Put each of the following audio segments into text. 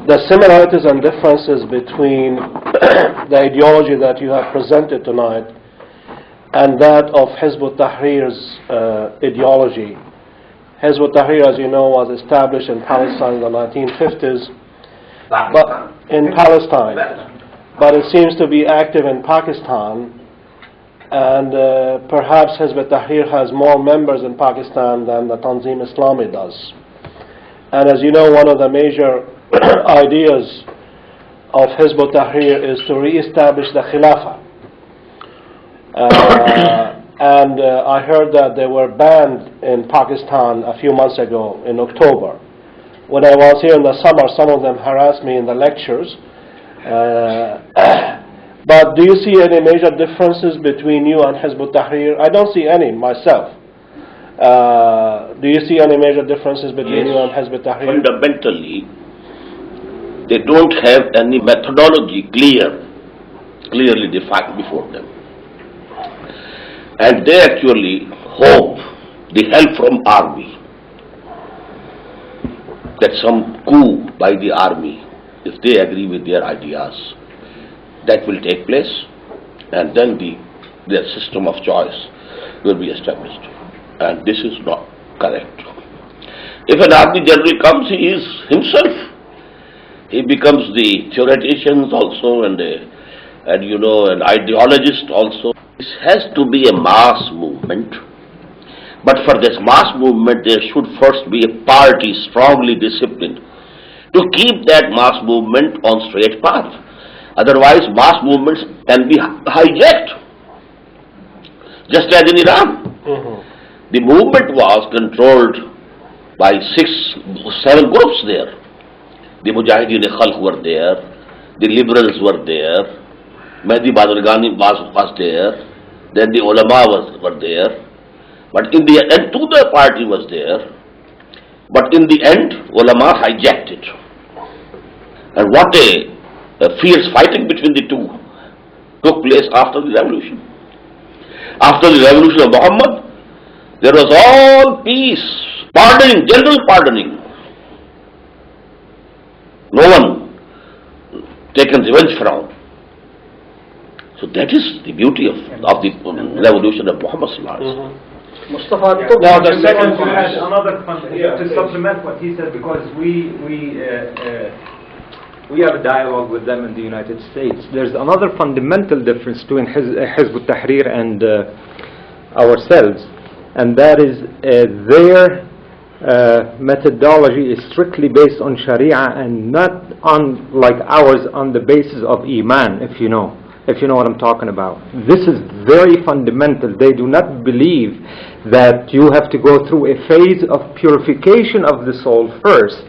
the similarities and differences between the ideology that you have presented tonight and that of Hizb ut-Tahrir's ideology. Hizb ut-Tahrir, as you know, was established in Palestine in the 1950s, but it seems to be active in Pakistan, and perhaps Hizb ut-Tahrir has more members in Pakistan than the Tanzim Islami does. And as you know, one of the major ideas of Hizb ut-Tahrir is to re-establish the Khilafah. And I heard that they were banned in Pakistan a few months ago in October. When I was here in the summer, some of them harassed me in the lectures. But do you see any major differences between you and Hizb ut-Tahrir? I don't see any myself. Do you see any major differences between you and Hizb ut-Tahrir? Fundamentally, they don't have any methodology clearly defined before them. And they actually hope the help from army, that some coup by the army, if they agree with their ideas, that will take place, and then their system of choice will be established. And this is not correct. If an army general comes, he is himself. He becomes the theoretician also and you know, an ideologist also. This has to be a mass movement. But for this mass movement, there should first be a party strongly disciplined to keep that mass movement on straight path. Otherwise, mass movements can be hijacked, just as in Iran. The movement was controlled by 6-7 groups there. The Mujahideen-e-Khalq were there, the liberals were there, Mehdi Badrgani was there, then the ulama were there, but in the end, the party was there, but in the end, ulama hijacked it. And what a fierce fighting between the two took place after the revolution. After the revolution of Muhammad, there was all peace, pardoning, general pardoning. No one taken revenge from. So that is the beauty of the revolution of Muhammad sallallahu alaihi wasallam. Mustafa, now the second to add another to supplement what he said, because we have a dialogue with them in the United States. There's another fundamental difference between Hizb ut-Tahrir and ourselves, and that is their methodology is strictly based on Sharia and not on, like ours, on the basis of Iman, if you know what I'm talking about. This is very fundamental. They do not believe that you have to go through a phase of purification of the soul first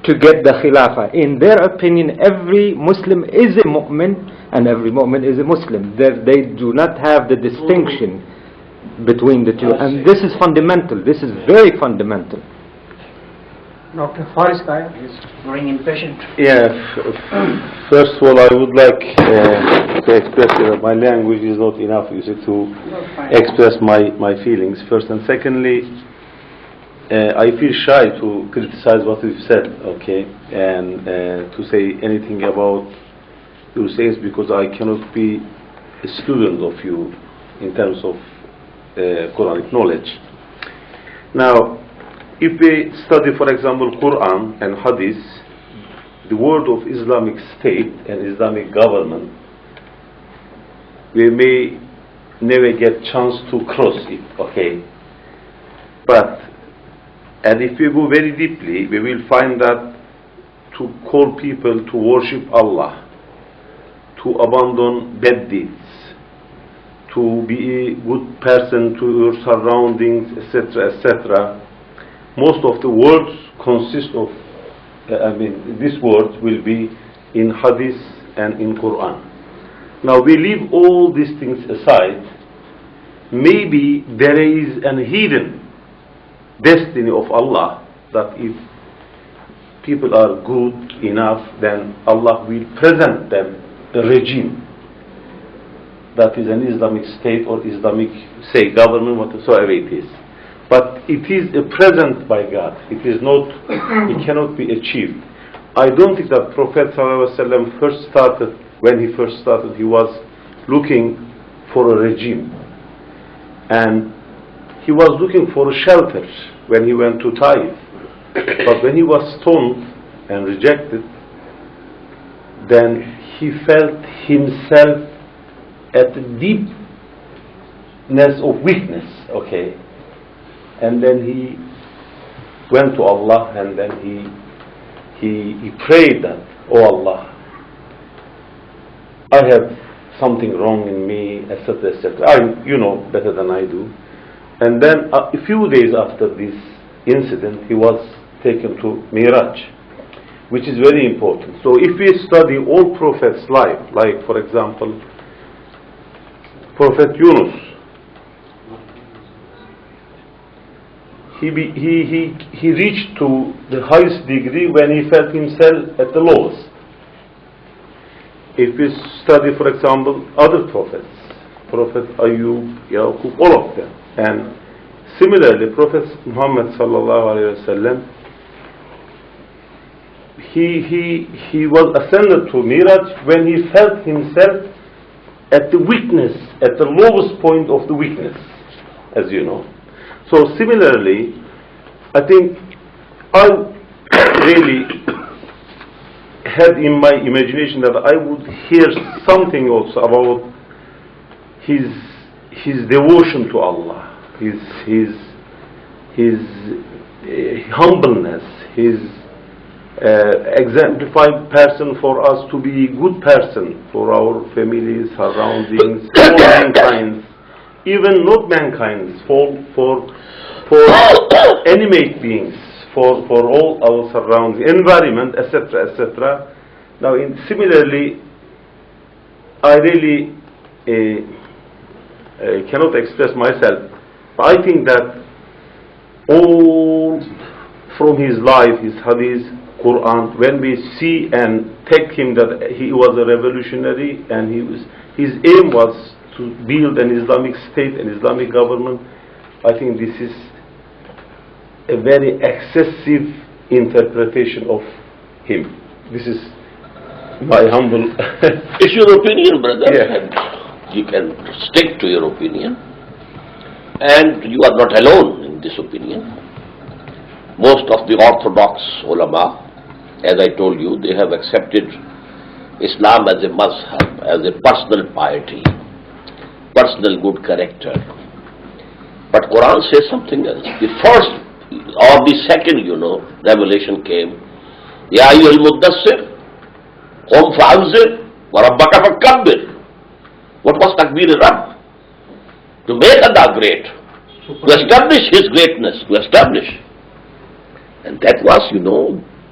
to get the Khilafah. In their opinion, every Muslim is a mu'min and every mu'min is a Muslim. They do not have the distinction between the two, and this is fundamental. This is very fundamental. Dr. Faris Kaya is very impatient. Yeah, first of all, I would like to express that my language is not enough, you see, to express my feelings first. And secondly, I feel shy to criticize what you've said, okay, and to say anything about your sayings, because I cannot be a student of you in terms of Quranic knowledge. Now, if we study, for example, Quran and Hadith, the word of Islamic State and Islamic government, we may never get chance to cross it, okay? And if we go very deeply, we will find that to call people to worship Allah, to abandon bad deeds, to be a good person to your surroundings, etc., etc., most of the words consist of, these words will be in Hadith and in Quran. Now we leave all these things aside. Maybe there is an hidden destiny of Allah that if people are good enough, then Allah will present them a regime that is an Islamic state or Islamic, say, government, whatsoever it is. But it is a present by God. It is not, it cannot be achieved. I don't think that Prophet ﷺ first started, when he first started, he was looking for a regime. And he was looking for a shelter when he went to Taif. But when he was stoned and rejected, then he felt himself at the deepness of weakness, okay? And then he went to Allah, and then he prayed that, oh Allah, I have something wrong in me, etc., etc. You know better than I do. And then a few days after this incident, he was taken to Miraj, which is very important. So if we study all prophets' life, like for example, Prophet Yunus, he reached to the highest degree when he felt himself at the lowest. If we study, for example, other prophets, Prophet Ayub, Yaqub, all of them, and similarly, Prophet Muhammad sallallahu alaihi wasallam, he was ascended to Miraj when he felt himself at the weakness, at the lowest point of the weakness, as you know. So similarly, I think I really had in my imagination that I would hear something also about his devotion to Allah, his humbleness, his exemplified person for us to be good person for our families, surroundings, all mankind, even not mankind, for animate beings, for all our surrounding environment, etc., etc. Now, similarly, I really cannot express myself. I think that all from his life, his hadith, Quran, when we see and take him that he was a revolutionary and his aim was to build an Islamic state, an Islamic government, I think this is a very excessive interpretation of him. This is my humble... It's your opinion, brother. Yeah. And you can stick to your opinion. And you are not alone in this opinion. Most of the orthodox ulama, as I told you, they have accepted Islam as a mazhab, as a personal piety, personal good character. But Quran says something else. The first or the second, revelation came. Ya ayyuhal muddassir, qum fa'anzir, wa rabbaka fakabbir. What was takbir Rabb? To make Allah great, to establish His greatness, to establish. And that was,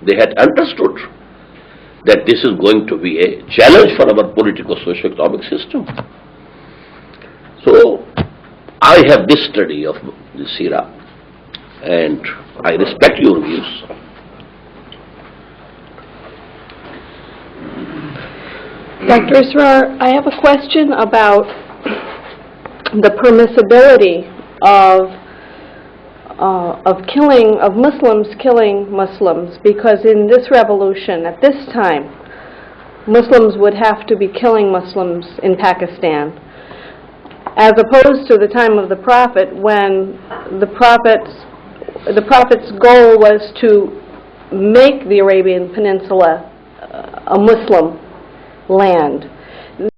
they had understood that this is going to be a challenge for our political socio-economic system. So, I have this study of the Sirah, and I respect your views. Dr. Israr, I have a question about the permissibility of Muslims killing Muslims, because in this revolution, at this time, Muslims would have to be killing Muslims in Pakistan, as opposed to the time of the Prophet, when the Prophet's goal was to make the Arabian Peninsula a Muslim land.